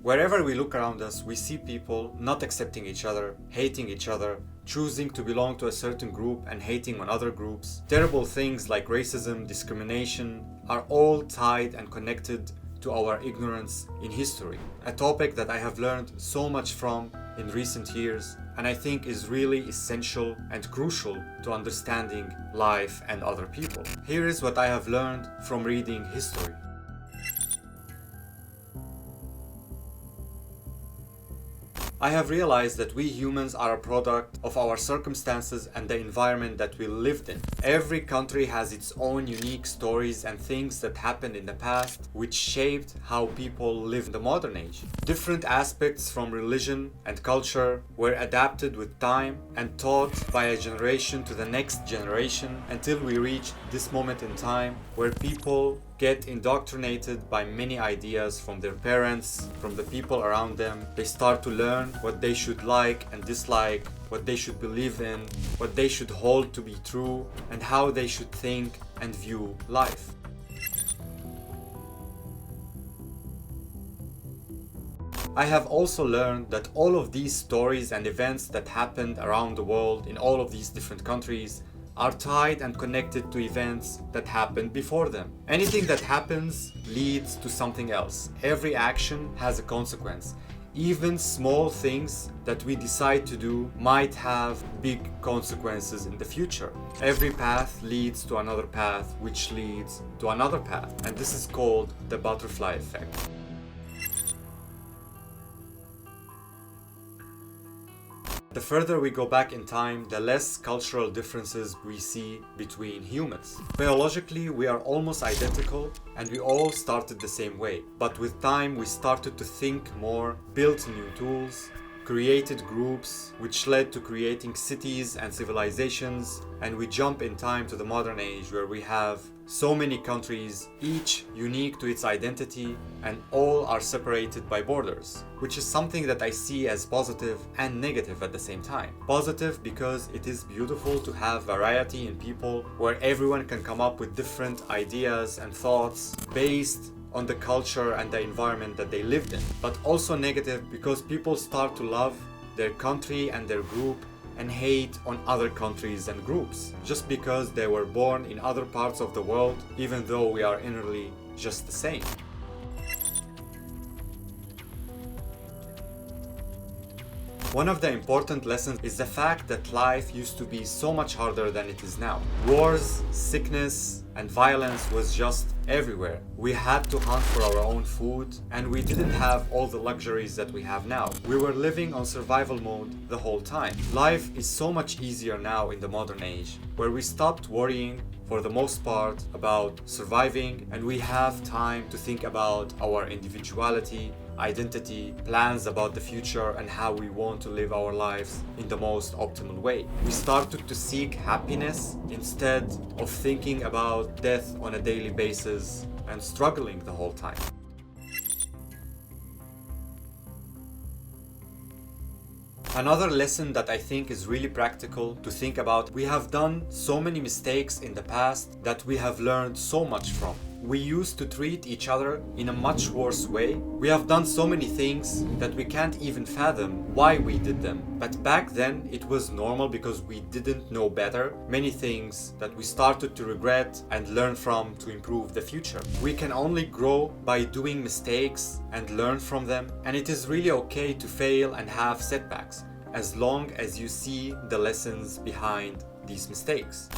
Wherever we look around us, we see people not accepting each other, hating each other, choosing to belong to a certain group and hating on other groups. Terrible things like racism, discrimination are all tied and connected to our ignorance in history. A topic that I have learned so much from in recent years, and I think is really essential and crucial to understanding life and other people. Here is what I have learned from reading history. I have realized that we humans are a product of our circumstances and the environment that we lived in. Every country has its own unique stories and things that happened in the past which shaped how people live in the modern age. Different aspects from religion and culture were adapted with time and taught by a generation to the next generation until we reach this moment in time where people get indoctrinated by many ideas from their parents, from the people around them. They start to learn what they should like and dislike, what they should believe in, what they should hold to be true, and how they should think and view life. I have also learned that all of these stories and events that happened around the world in all of these different countries are tied and connected to events that happened before them. Anything that happens leads to something else. Every action has a consequence. Even small things that we decide to do might have big consequences in the future. Every path leads to another path, which leads to another path. And this is called the butterfly effect. The further we go back in time, the less cultural differences we see between humans. Biologically, we are almost identical and we all started the same way. But with time, we started to think more, built new tools, created groups, which led to creating cities and civilizations, and we jump in time to the modern age where we have so many countries, each unique to its identity, and all are separated by borders, which is something that I see as positive and negative at the same time. Positive because it is beautiful to have variety in people where everyone can come up with different ideas and thoughts based on the culture and the environment that they lived in. But also negative because people start to love their country and their group and hate on other countries and groups just because they were born in other parts of the world, even though we are innerly just the same. One of the important lessons is the fact that life used to be so much harder than it is now. Wars, sickness, and violence was just everywhere. We had to hunt for our own food, and we didn't have all the luxuries that we have now. We were living on survival mode the whole time. Life is so much easier now in the modern age, where we stopped worrying for the most part about surviving, and we have time to think about our individuality, identity, plans about the future, and how we want to live our lives in the most optimal way. We started to seek happiness instead of thinking about death on a daily basis and struggling the whole time. Another lesson that I think is really practical to think about, we have done so many mistakes in the past that we have learned so much from. We used to treat each other in a much worse way. We have done so many things that we can't even fathom why we did them. But back then it was normal because we didn't know better. Many things that we started to regret and learn from to improve the future. We can only grow by doing mistakes and learn from them. And it is really okay to fail and have setbacks, as long as you see the lessons behind these mistakes.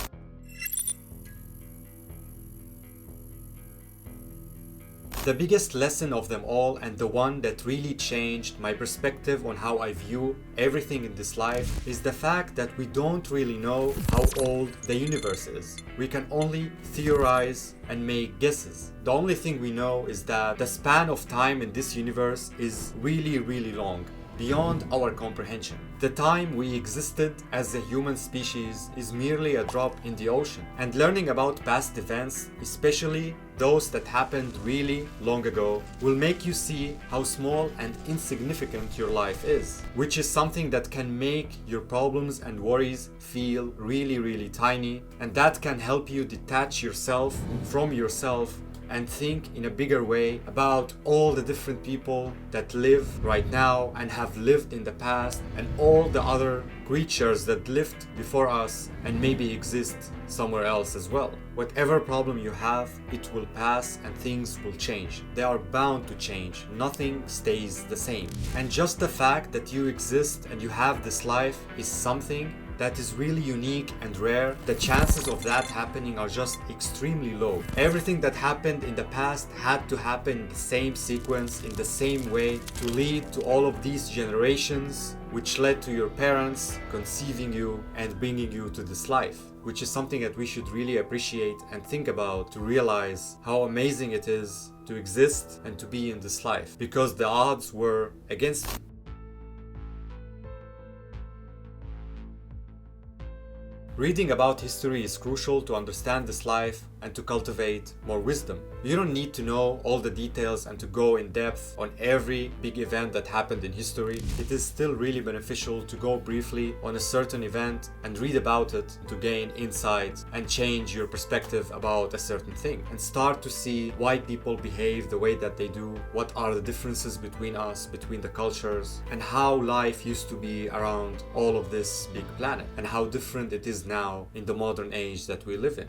The biggest lesson of them all, and the one that really changed my perspective on how I view everything in this life, is the fact that we don't really know how old the universe is. We can only theorize and make guesses. The only thing we know is that the span of time in this universe is really, really long, beyond our comprehension. The time we existed as a human species is merely a drop in the ocean, and learning about past events, especially those that happened really long ago, will make you see how small and insignificant your life is, which is something that can make your problems and worries feel really, really tiny, and that can help you detach yourself from yourself and think in a bigger way about all the different people that live right now and have lived in the past, and all the other creatures that lived before us and maybe exist somewhere else as well. Whatever problem you have, it will pass and things will change. They are bound to change. Nothing stays the same. And just the fact that you exist and you have this life is something that is really unique and rare. The chances of that happening are just extremely low. Everything that happened in the past had to happen in the same sequence, in the same way, to lead to all of these generations, which led to your parents conceiving you and bringing you to this life, which is something that we should really appreciate and think about, to realize how amazing it is to exist and to be in this life, because the odds were against you. Reading about history is crucial to understand this life and to cultivate more wisdom. You don't need to know all the details and to go in depth on every big event that happened in history. It is still really beneficial to go briefly on a certain event and read about it to gain insight and change your perspective about a certain thing, and start to see why people behave the way that they do, what are the differences between us, between the cultures, and how life used to be around all of this big planet, and how different it is now in the modern age that we live in.